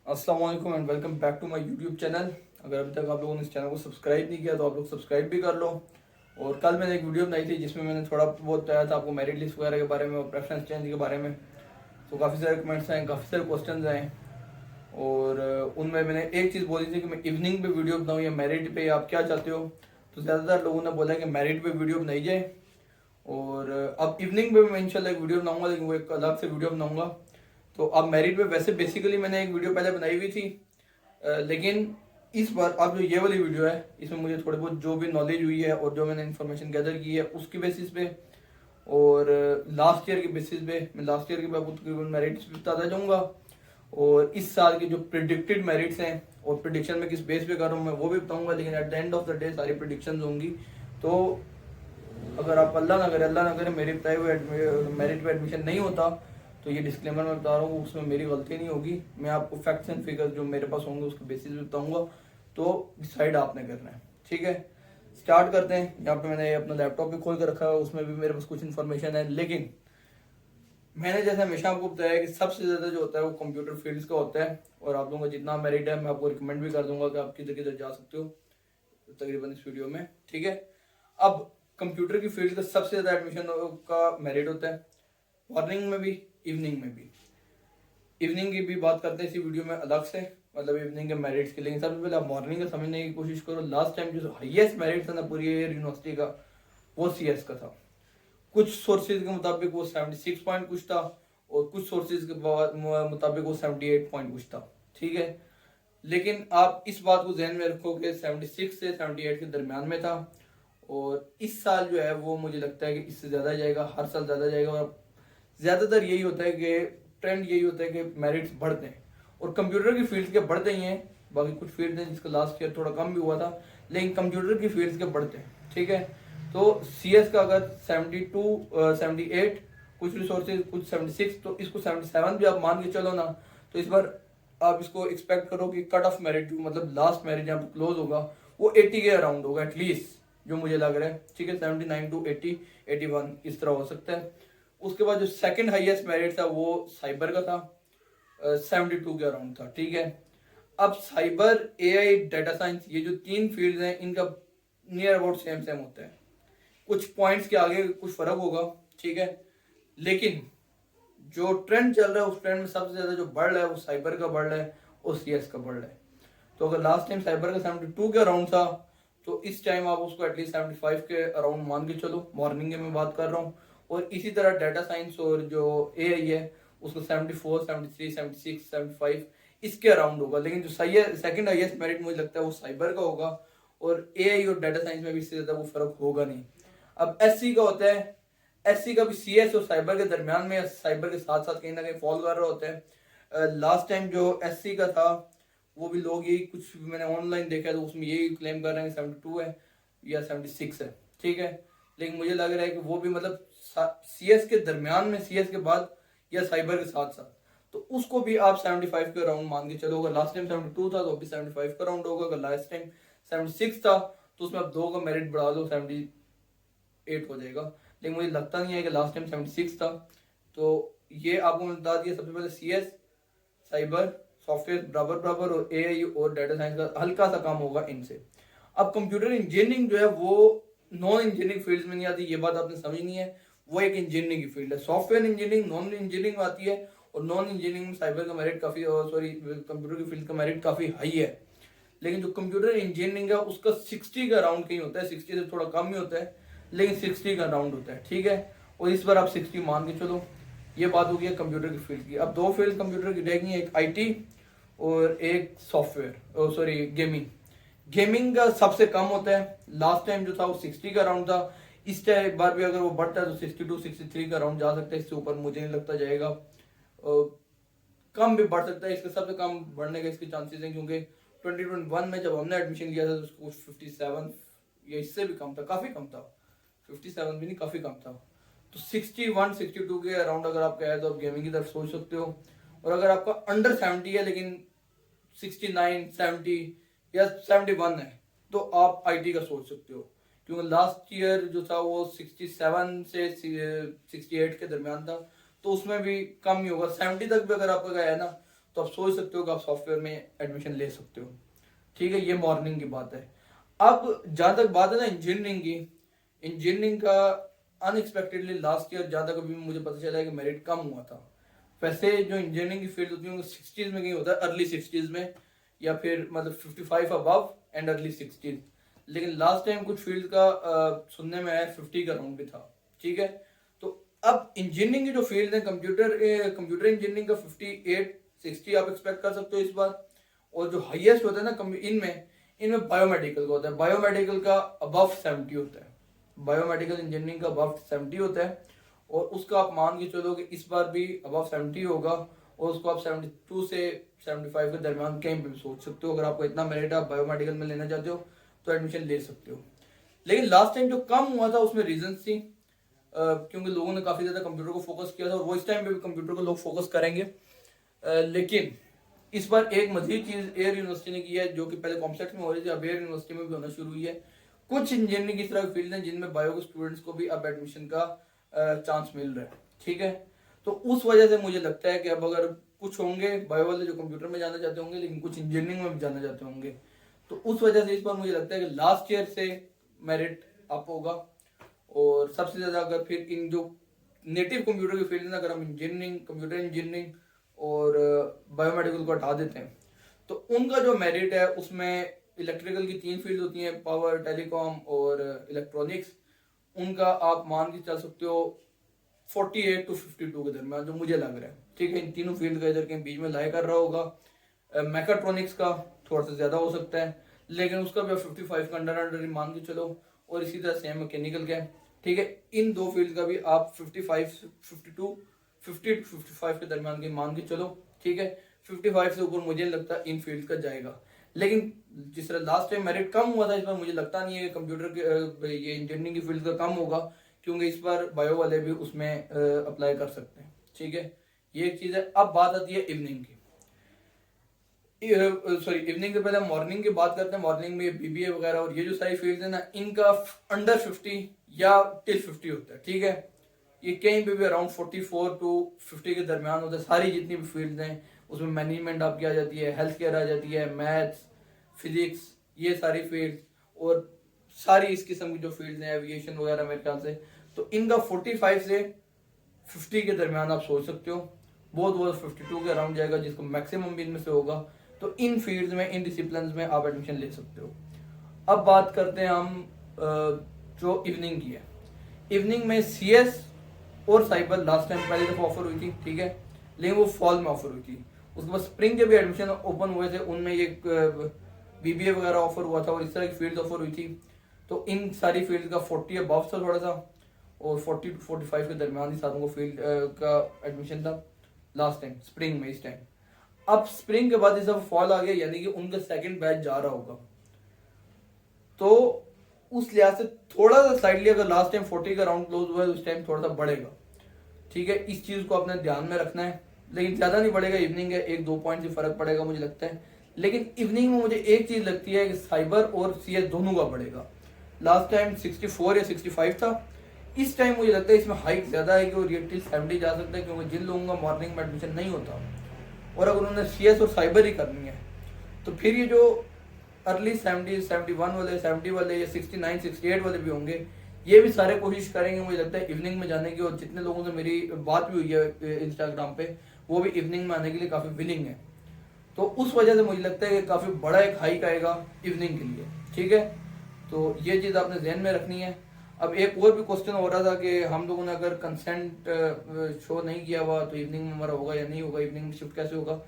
अस्सलाम वालेकुम and welcome back to my YouTube channel. अगर अभी तक आप लोगों ने इस चैनल को सब्सक्राइब नहीं किया तो आप लोग सब्सक्राइब भी कर लो। और कल मैंने एक वीडियो बनाई थी जिसमें मैंने थोड़ा बहुत बताया था आपको मेरिट लिस्ट वगैरह के बारे में और प्रेफरेंस चेंज के बारे में। तो काफ़ी सारे कमेंट्स आए, काफ़ी सारे क्वेश्चन आए और उनमें मैंने एक चीज़ बोली थी कि मैं इवनिंग पे वीडियो बनाऊँ या मेरिट पे, आप क्या चाहते हो। तो ज़्यादातर लोगों ने बोला कि मेरिट पे वीडियो बनाई जाए और अब इवनिंग पे मैं इंशाल्लाह एक वीडियो बनाऊंगा, लेकिन वो एक अलग से वीडियो बनाऊंगा। तो अब मेरिट पे वैसे बेसिकली मैंने एक वीडियो पहले बनाई हुई थी, लेकिन इस बार अब जो ये वाली वीडियो है इसमें मुझे थोड़ी बहुत जो भी नॉलेज हुई है और जो मैंने इन्फॉर्मेशन गैदर की है उसकी बेसिस पे और लास्ट ईयर के बेसिस पे मैं लास्ट ईयर के आपको तकरीबन मेरिट्स भी बताता जाऊंगा और इस साल के जो प्रिडिक्टेड मेरिट्स हैं और प्रिडिक्शन में किस बेस पे कर रहा हूँ मैं वो भी बताऊंगा। लेकिन at the end of the day सारी प्रिडिक्शन होंगी। तो अगर आप अल्लाह ना करे मेरे बताए हुए मेरिट पे एडमिशन नहीं होता तो ये डिस्क्लेमर मैं बता रहा हूँ, उसमें मेरी गलती नहीं होगी। मैं आपको फैक्ट्स एंड फिगर्स जो मेरे पास होंगे उसके बेसिस पे बताऊंगा। तो डिसाइड आपने करना है, ठीक है। स्टार्ट करते हैं। यहाँ पे मैंने अपना लैपटॉप भी खोल कर रखा है, उसमें भी मेरे पास कुछ इन्फॉर्मेशन है। लेकिन मैंने जैसे हमेशा आपको बताया कि सबसे ज़्यादा जो होता है वो कंप्यूटर फील्ड्स का होता है और आप लोगों का जितना मेरिट है मैं आपको रिकमेंड भी कर दूंगा कि आप किधर किधर जा सकते हो तकरीबन इस वीडियो में, ठीक है। अब कंप्यूटर की फील्ड का सबसे ज़्यादा एडमिशन का मेरिट होता है मॉर्निंग में भी, इवनिंग में भी। इवनिंग की भी बात करते हैं इसी वीडियो में अलग से, मतलब इवनिंग के मेरिट्स के। लेकिन सबसे पहले आप मॉर्निंग का समझने की कोशिश करो। लास्ट टाइम जो हाईएस्ट मेरिट था ना पूरी ईयर यूनिवर्सिटी का वो सीएस का था। कुछ सोर्सेज के मुताबिक वो 76 पॉइंट कुछ था और कुछ सोर्सेज के मुताबिक वो 78 पॉइंट कुछ था, ठीक है। लेकिन आप इस बात को जहन में रखो कि 76 से 78 के दरमियान में था और इस साल जो है वो मुझे लगता है कि इससे ज़्यादा जाएगा, हर साल ज़्यादा जाएगा। और ज़्यादातर यही होता है कि ट्रेंड यही होता है कि मेरिट्स बढ़ते हैं और कंप्यूटर की फील्ड के बढ़ते ही हैं। बाकी कुछ फील्ड हैं जिसका लास्ट ईयर थोड़ा कम भी हुआ था, लेकिन कंप्यूटर की फील्ड के बढ़ते हैं, ठीक है। तो सीएस का अगर 72 78 कुछ रिसोर्सेज कुछ 76, तो इसको 77 भी आप मान के चलो ना। तो इस बार आप इसको एक्सपेक्ट करो कि कट ऑफ मेरिट जो मतलब लास्ट मेरिट जहाँ पे क्लोज होगा वो 80 के अराउंड होगा एटलीस्ट, जो मुझे लग रहा है, ठीक है। 79 टू 80 81 इस तरह हो सकता है। उसके बाद जो सेकंड हाईएस्ट मेरिट था वो साइबर का था, 72 के अराउंड था, ठीक है। अब साइबर, एआई, डाटा साइंस, ये जो तीन फील्ड हैं इनका नियर अबाउट सेम सेम होता है। कुछ पॉइंट्स के आगे कुछ फर्क होगा, ठीक है। लेकिन जो ट्रेंड चल रहा है उस ट्रेंड में सबसे ज्यादा जो बढ़ रहा है वो साइबर का बढ़ रहा है और सीएस का बढ़ रहा है। तो अगर लास्ट टाइम साइबर का 72 के अराउंड था तो इस टाइम आप उसको एटलीस्ट 75 के अराउंड मान के चलो। मॉर्निंग में मैं बात कर रहा हूँ। और इसी तरह डाटा साइंस और जो एआई है उसको 74 73 76 75 इसके अराउंड होगा। लेकिन जो सही है सेकंड हाईएस्ट मेरिट मुझे लगता है वो साइबर का होगा और एआई और डाटा साइंस में भी इससे ज्यादा वो फर्क होगा नहीं। अब एससी का होता है, एससी का भी सीएस और साइबर के दरमियान में, साइबर के साथ साथ कहीं ना कहीं फॉल कर रहा होता है। लास्ट टाइम जो एससी का था वो भी लोग यही कुछ मैंने ऑनलाइन देखा तो उसमें यही क्लेम कर रहे हैं 72 है या 76 है, ठीक है। लेकिन मुझे लग रहा है कि वो भी मतलब सीएस के दरमियान में, सीएस के बाद या साइबर के साथ साथ, तो उसको भी आप 75 के अराउंड मान के चलो। अगर लास्ट टाइम 72 था तो अभी 75 का अराउंड होगा। अगर लास्ट टाइम 76 था तो उसमें आप दो का मेरिट बढ़ा दो, 78 हो जाएगा। लेकिन मुझे लगता नहीं है कि लास्ट टाइम 76 था। तो ये आपको मैं बता दिया। सबसे पहले सीएस, साइबर, सॉफ्टवेयर बराबर बराबर और एआई और डाटा साइंस का हल्का सा काम होगा इनसे। अब कंप्यूटर इंजीनियरिंग जो है वो नॉन इंजीनियरिंग फील्ड में नहीं आती, ये बात आपने समझनी है। वो एक इंजीनियरिंग की फील्ड है। सॉफ्टवेयर इंजीनियरिंग नॉन इंजीनियरिंग में आती है और नॉन इंजीनियरिंग में साइबर का मेरिट काफी, सॉरी कंप्यूटर की फील्ड का मेरिट काफी हाई है। लेकिन जो कंप्यूटर इंजीनियरिंग है उसका 60 का राउंड कहीं होता है, 60 से थोड़ा कम ही होता है लेकिन 60 का राउंड होता है, ठीक है। और इस बार आप 60 मान के चलो। ये बात हो गई कंप्यूटर की फील्ड की। अब दो फील्ड कंप्यूटर की रहेगी, एक आईटी और एक सॉफ्टवेयर, सॉरी गेमिंग। गेमिंग का सबसे कम होता है। लास्ट टाइम जो था वो 60 का राउंड था। इस टाइम बार भी अगर वो बढ़ता है तो 62 63 का राउंड जा सकता है। इससे ऊपर मुझे नहीं लगता जाएगा। कम भी बढ़ सकता है, इसके सबसे कम बढ़ने के इसके चांसेस हैं क्योंकि 2021 में जब हमने एडमिशन किया था तो उसको 57 या इससे भी कम था, काफी कम था। 57 भी नहीं, काफी कम था। तो 61 62 के अराउंड अगर आप कहे तो आप गेमिंग की तरफ सोच सकते हो। और अगर आपका अंडर 70 है लेकिन 69 70 या 71 है तो आप आईटी का सोच सकते हो। क्योंकि लास्ट ईयर जो था वो 67 से 68 के दरमियान था तो उसमें भी कम ही होगा। 70 तक भी अगर आपका गया है ना तो आप सोच सकते हो कि आप सॉफ्टवेयर में एडमिशन ले सकते हो। ठीक है, ये मॉर्निंग की बात है। अब जहाँ तक बात है ना इंजीनियरिंग की, इंजीनियरिंग का अनएक्सपेक्टेडली लास्ट ईयर जहाँ तक अभी मुझे पता चला है कि मेरिट कम हुआ था। वैसे जो इंजीनियरिंग की फील्ड होती है वो 60s में कहीं होता है, अर्ली 60s में, या फिर मतलब 55 अबव एंड अर्ली 60s। लेकिन लास्ट टाइम कुछ फील्ड का सुनने में आया 50 का राउंड भी था। ठीक है, तो अब इंजीनियरिंग की जो फील्ड है कंप्यूटर इंजीनियरिंग का 58-60 आप एक्सपेक्ट कर सकते हो इस बार। और जो हाईएस्ट होता है ना इनमें बायोमेडिकल का होता है, बायोमेडिकल का अबव 70 होता है, बायोमेडिकल इंजीनियरिंग का अबव 70 होता है। और उसका आप मान के चलो कि इस बार भी अबव 70 होगा, और उसको आप 72 से 75 के दरमियान कहीं भी सोच सकते हो। अगर आपको इतना मेरिट आप बायोमेडिकल में लेना चाहते हो तो एडमिशन ले सकते हो। लेकिन लास्ट टाइम जो कम हुआ था उसमें रीजन थी, क्योंकि लोगों ने काफी ज्यादा कंप्यूटर को फोकस किया था, और वो इस टाइम पे भी कंप्यूटर को लोग फोकस करेंगे। लेकिन इस बार एक मजीद चीज एयर यूनिवर्सिटी ने की है, जो कि पहले कॉम्प्लेक्स में हो रही थी, अब एयर यूनिवर्सिटी में भी होना शुरू हुई है। कुछ इंजीनियरिंग की तरह फील्ड है जिनमें बायो के स्टूडेंट्स को भी अब एडमिशन का चांस मिल रहा है। ठीक है, तो उस वजह से मुझे लगता है कि अब अगर कुछ होंगे बायो वाले जो कंप्यूटर में जाना चाहते होंगे, लेकिन कुछ इंजीनियरिंग में भी जाना चाहते होंगे, तो उस वजह से इस बार मुझे लगता है कि लास्ट ईयर से मेरिट अप होगा। और सबसे ज्यादा अगर फिर इन जो नेटिव कंप्यूटर की फील्ड है, अगर हम इंजीनियरिंग, कंप्यूटर इंजीनियरिंग और बायोमेडिकल को हटा देते हैं, तो उनका जो मेरिट है उसमें इलेक्ट्रिकल की 3 फील्ड होती हैं, पावर, टेलीकॉम और इलेक्ट्रॉनिक्स। उनका आप मान के चल सकते हो 48 to 52 के दरमियान, जो मुझे लग रहा है। ठीक है, इन तीनों फील्ड का इधर के बीच में लाई कर रहा होगा। मैकाट्रॉनिक्स का थोड़ा सा ज्यादा हो सकता है, लेकिन उसका भी 55 का अंडर ही मान के चलो। और इसी तरह सेम मैकेनिकल का है। ठीक है, इन दो फील्ड का भी आप 55 52 50 to 55 के दरमियान के मान के चलो। ठीक है, 55 से ऊपर मुझे लगता है इन फील्ड का जाएगा। लेकिन जिस तरह लास्ट टाइम मेरिट कम हुआ था, इस बार मुझे लगता नहीं है कंप्यूटर के ये इंजीनियरिंग की फील्ड का कम होगा, क्योंकि इस बार बायो वाले भी उसमें अप्लाई कर सकते हैं। ठीक है, ये एक चीज है। अब बात आती है इवनिंग की, सॉरी इवनिंग से पहले मॉर्निंग की बात करते हैं। मॉर्निंग में बीबीए वगैरह और ये जो सारी फील्ड है ना, इनका अंडर 50 या टिल 50 होता है। ठीक है, ये कहीं पे भी अराउंड 44 to 50 के दरमियान होता है। सारी जितनी भी फील्ड हैं उसमें मैनेजमेंट आपकी आ जाती है, हेल्थ केयर आ जाती है, मैथ्स, फिजिक्स, ये सारी फील्ड, और सारी इस किस्म की जो फील्ड हैं, एविएशन वगैरह मेरे ख्याल से, तो इनका 45 से 50 के दरमियान आप सोच सकते हो। बहुत बहुत 52 के अराउंड जाएगा, जिसको मैक्सिमम भी इनमें से होगा। तो इन फील्ड्स में, इन डिसिप्लिन में आप एडमिशन ले सकते हो। अब बात करते हैं हम जो इवनिंग की है। इवनिंग में सीएस और साइबर लास्ट टाइम पहली दफा ऑफर हुई थी। ठीक है, लेकिन वो फॉल में ऑफर हुई थी। उसके बाद स्प्रिंग के भी एडमिशन ओपन हुए थे, उनमें ये बीबीए वगैरह ऑफर हुआ था और इस तरह की फील्ड ऑफर हुई थी। तो इन सारी फील्ड का 40 अबव था थोड़ा सा, और 40 to 45 के दरमियान ही साथों को फील्ड का एडमिशन था लास्ट टाइम स्प्रिंग में। इस टाइम अब स्प्रिंग के बाद इस दफा फॉल आ गया, यानी कि उनका सेकंड बैच जा रहा होगा। तो उस लिहाज से थोड़ा सा स्लाइडली, अगर लास्ट टाइम 40 का राउंड क्लोज हुआ है, उस टाइम थोड़ा सा बढ़ेगा। ठीक है, इस चीज को अपने ध्यान में रखना है, लेकिन ज्यादा नहीं बढ़ेगा। इवनिंग है, 1-2 पॉइंट से फर्क पड़ेगा मुझे लगता है। लेकिन इवनिंग में मुझे एक चीज लगती है कि साइबर और सीएस दोनों का बढ़ेगा। लास्ट टाइम 64 या 65 था, इस टाइम मुझे लगता है इसमें हाइक ज्यादा है कि वो रियल 70 जा सकता है, क्योंकि जिन लोगों का मॉर्निंग में एडमिशन नहीं होता और अगर उन्होंने सीएस और साइबर ही करनी है, तो फिर ये जो अर्ली 70, 71 वाले, 70 वाले या 69, 68 वाले भी होंगे, ये भी सारे कोशिश करेंगे मुझे लगता है इवनिंग में जाने की। और जितने लोगों से मेरी बात भी हुई है इंस्टाग्राम पे, वो भी इवनिंग में आने के लिए काफी विलिंग है। तो उस वजह से मुझे लगता है कि काफी बड़ा एक हाइक आएगा इवनिंग के लिए। ठीक है, तो ये चीज आपने ध्यान में रखनी है। अब एक और भी क्वेश्चन हो रहा था कि हम लोगों ने अगर कंसेंट शो नहीं किया हुआ तो इवनिंग में हमारा होगा या नहीं होगा, इवनिंग में शिफ्ट कैसे होगा।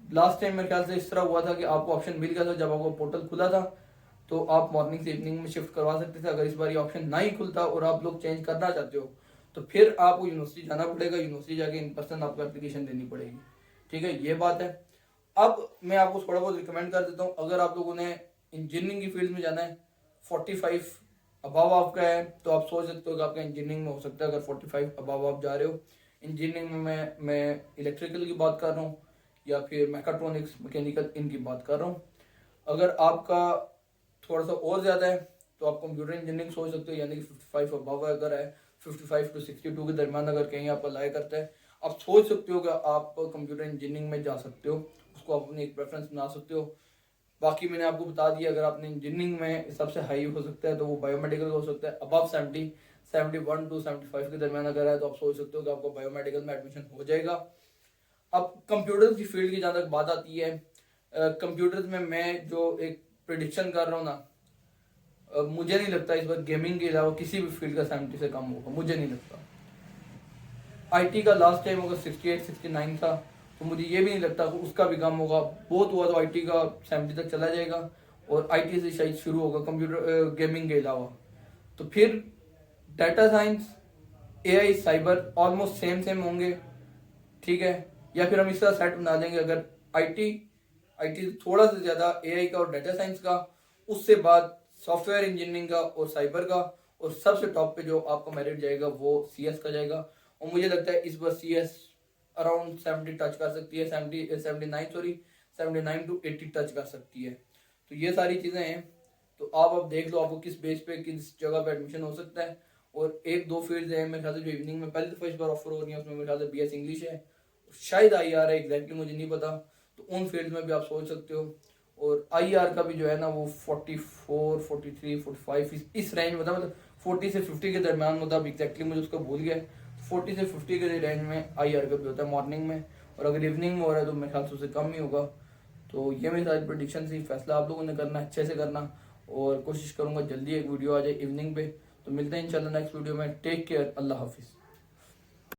लास्ट टाइम मेरे ख्याल से इस तरह हुआ था कि आपको ऑप्शन मिल गया था जब आपको पोर्टल खुला था, तो आप मॉर्निंग से इवनिंग में शिफ्ट करवा सकते थे। अगर इस बार ये ऑप्शन ना ही खुलता और आप लोग चेंज करना चाहते हो, तो फिर आपको यूनिवर्सिटी जाना पड़ेगा, यूनिवर्सिटी जाके इन पर्सन आपको एप्लीकेशन देनी पड़ेगी। ठीक है, ये बात है। अब मैं आपको थोड़ा बहुत रिकमेंड कर देता हूँ, अगर आप लोगों ने इंजीनियरिंग की फील्ड में जाना है, 45 अबव आपका है, तो आप सोच सकते हो कि आपका इंजीनियरिंग में हो सकता है। अगर 45 अबव आप जा रहे हो इंजीनियरिंग में, मैं इलेक्ट्रिकल की बात कर रहा हूँ या फिर मैकाट्रॉनिक्स, मैकेनिकल, इनकी बात कर रहा हूँ। अगर आपका थोड़ा सा और ज़्यादा है तो आप कंप्यूटर इंजीनियरिंग सोच सकते हो, यानी कि 55 अबव अगर है, 55 to 62 के दरमियान अगर कहीं आप अप्लाई करते हैं, आप सोच सकते हो कि आप कंप्यूटर इंजीनियरिंग में जा सकते हो, उसको आप अपनी एक प्रेफरेंस बना सकते हो। बाकी मैंने आपको बता दिया, अगर आपने इंजीनियरिंग में सबसे हाई हो सकता है तो वो बायोमेडिकल हो सकता है। अबव 71 to 75 के दरमियान अगर है तो आप सोच सकते हो कि आपको बायोमेडिकल में एडमिशन हो जाएगा। अब कंप्यूटर की फील्ड की जहाँ तक बात आती है, कंप्यूटर में मैं जो एक प्रिडिक्शन कर रहा हूँ ना, मुझे नहीं लगता इस बार गेमिंग के अलावा किसी भी फील्ड का 70 से कम होगा, मुझे नहीं लगता। आईटी का लास्ट टाइम अगर 68-69 था, तो मुझे ये भी नहीं लगता कि उसका भी कम होगा। बहुत हुआ तो आईटी का 70 तक चला जाएगा, और आईटी से शायद शुरू होगा कंप्यूटर गेमिंग के अलावा। तो फिर data science, AI, cyber almost same same होंगे, ठीक है। या फिर हम इस तरह सेट बना देंगे, अगर आईटी आईटी थोड़ा सा ज़्यादा एआई का और डाटा साइंस का, उससे बाद सॉफ्टवेयर इंजीनियरिंग का और साइबर का, और सबसे टॉप पे जो आपका मेरिट जाएगा वो सीएस का जाएगा। और मुझे लगता है इस बार सीएस अराउंड 70 टच कर सकती है, 79 to 80 टच कर सकती है। तो ये सारी चीज़ें हैं, तो आप अब देख लो आपको किस बेस पे किस जगह पे एडमिशन हो सकता है। और एक दो फील्ड है मेरे ख्याल से जो इवनिंग में पहली दफ़ा इस बार ऑफर हो रही है, उसमें मेरे ख्याल से बीएस इंग्लिश है, शायद आईआर है, एग्जैक्टली मुझे नहीं पता। तो उन फील्ड में भी आप सोच सकते हो। और आईआर का भी जो है ना वो 44, 43, 45 इस रेंज में था, मतलब 40 से 50 के दरमियान होता है। एग्जैक्टली मुझे उसका भूल गया। 40 से 50 के रेंज में आईआर का भी होता है मॉर्निंग में, और अगर इवनिंग में हो रहा है तो मेरे ख्याल से उससे कम ही होगा। तो ये मेरी सारी प्रेडिक्शन थी। फैसला आप लोगों ने करना, अच्छे से करना, और कोशिश करूंगा जल्दी एक वीडियो आ जाए इवनिंग पे। तो मिलते हैं इंशाल्लाह नेक्स्ट वीडियो में। टेक केयर, अल्लाह हाफिज़।